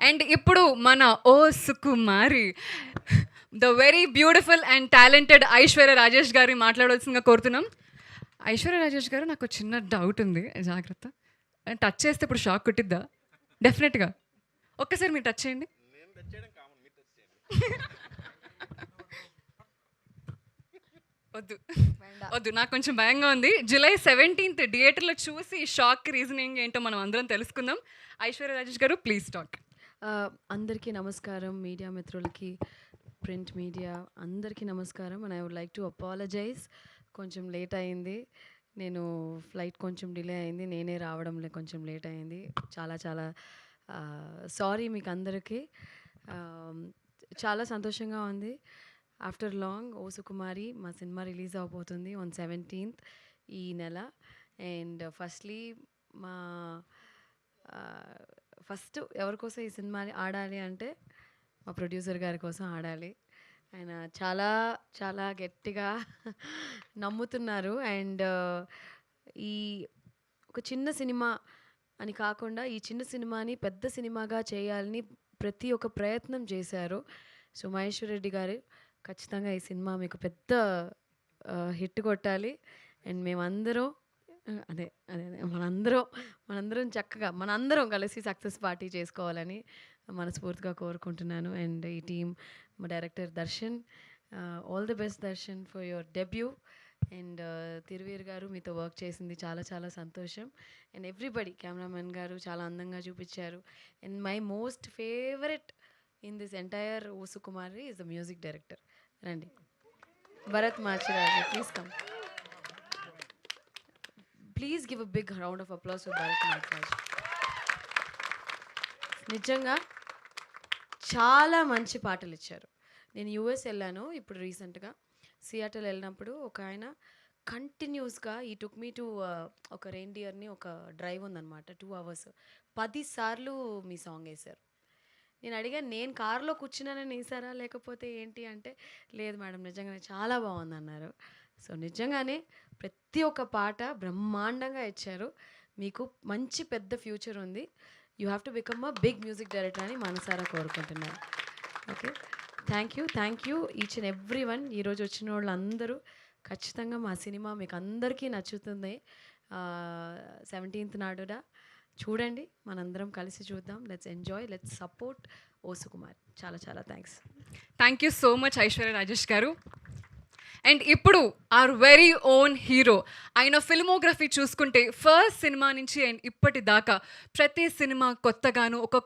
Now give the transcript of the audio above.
And ఇప్పుడు మన O Sukumari the very beautiful and talented Aishwarya Rajesh గారి మాట్లాడాల్సిందిగా కోరుతున్నాం. ఐశ్వర్య రాజేష్ గారు, నాకు చిన్న డౌట్ ఉంది, జాగ్రత్త. టచ్ చేస్తే ఇప్పుడు షాక్ కొట్టిద్దా? డెఫినెట్గా ఒక్కసారి మీరు టచ్ చేయండి. వద్దు వద్దు, నాకు కొంచెం భయంగా ఉంది. జూలై 17th థియేటర్లో చూసి షాక్ రీజనింగ్ ఏంటో మనం అందరం తెలుసుకుందాం. ఐశ్వర్య రాజేష్ గారు, ప్లీజ్ టాక్. అందరికీ నమస్కారం, మీడియా మిత్రులకి, ప్రింట్ మీడియా అందరికీ నమస్కారం. And I would like to apologise, కొంచెం లేట్ అయింది. నేను ఫ్లైట్ కొంచెం డిలే అయింది, నేనే రావడంలో కొంచెం లేట్ అయింది. చాలా చాలా సారీ మీకు అందరికీ. చాలా సంతోషంగా ఉంది. ఆఫ్టర్ లాంగ్ ఓ సుకుమారి మా సినిమా రిలీజ్ అవబోతుంది ఆన్ 17th ఈ నెల. అండ్ ఫస్ట్లీ మా ఫస్ట్ ఎవరి కోసం ఈ సినిమా ఆడాలి అంటే మా ప్రొడ్యూసర్ గారి కోసం ఆడాలి. ఆయన చాలా చాలా గట్టిగా నమ్ముతున్నారు. అండ్ ఈ ఒక చిన్న సినిమా అని కాకుండా ఈ చిన్న సినిమాని పెద్ద సినిమాగా చేయాలని ప్రతి ఒక్క ప్రయత్నం చేశారు. సో మహేశ్వర్ రెడ్డి గారు, ఖచ్చితంగా ఈ సినిమా మీకు పెద్ద హిట్ కొట్టాలి. అండ్ మేమందరం అదే అదే అదే మనందరం చక్కగా మనందరం కలిసి సక్సెస్ పార్టీ చేసుకోవాలని మనస్ఫూర్తిగా కోరుకుంటున్నాను. అండ్ ఈ టీమ్, మా director Darshan, all the best Darshan for your debut. And Thiruveer గారు, మీతో వర్క్ చేసింది చాలా చాలా సంతోషం. అండ్ ఎవ్రీబడి, కెమెరామెన్ గారు చాలా అందంగా చూపించారు. And my most favourite in this entire O Sukumari is the music director. రండి, Bharat Machiraju, please come. Please give a big round of applause for Bharat Machiraju. నిజంగా చాలా మంచి పాటలు ఇచ్చారు. నేను యూఎస్ వెళ్ళాను ఇప్పుడు రీసెంట్గా, సియాటల్ వెళ్ళినప్పుడు ఒక ఆయన కంటిన్యూస్గా ఈ టుక్ మీ టు ఒక రెయిన్డియర్ని, ఒక డ్రైవ్ ఉందన్నమాట 2 hours, 10 సార్లు మీ సాంగ్ వేశారు. నేను అడిగాను, నేను కారులో కూర్చున్నానని వేసారా లేకపోతే ఏంటి అంటే, లేదు మేడం నిజంగానే చాలా బాగుంది అన్నారు. సో నిజంగానే ప్రతి ఒక్క పాట బ్రహ్మాండంగా ఇచ్చారు. మీకు మంచి పెద్ద ఫ్యూచర్ ఉంది. You have to become a big music director అని మనసారా కోరుకుంటున్నాను. Okay, thank you each and every one. ఈరోజు వచ్చిన వాళ్ళందరూ ఖచ్చితంగా మా సినిమా మీకు అందరికీ నచ్చుతుంది. 17th నాడున చూడండి, మనందరం కలిసి చూద్దాం. లెట్స్ ఎంజాయ్, లెట్స్ సపోర్ట్ ఓ సుకుమార్. చాలా చాలా thanks. Thank you so much Aishwarya Rajesh గారు. అండ్ ఇప్పుడు ఆర్ వెరీ ఓన్ హీరో. ఆయన ఫిల్మోగ్రఫీ చూసుకుంటే ఫస్ట్ సినిమా నుంచి అండ్ ఇప్పటిదాకా ప్రతి సినిమా కొత్తగాను ఒక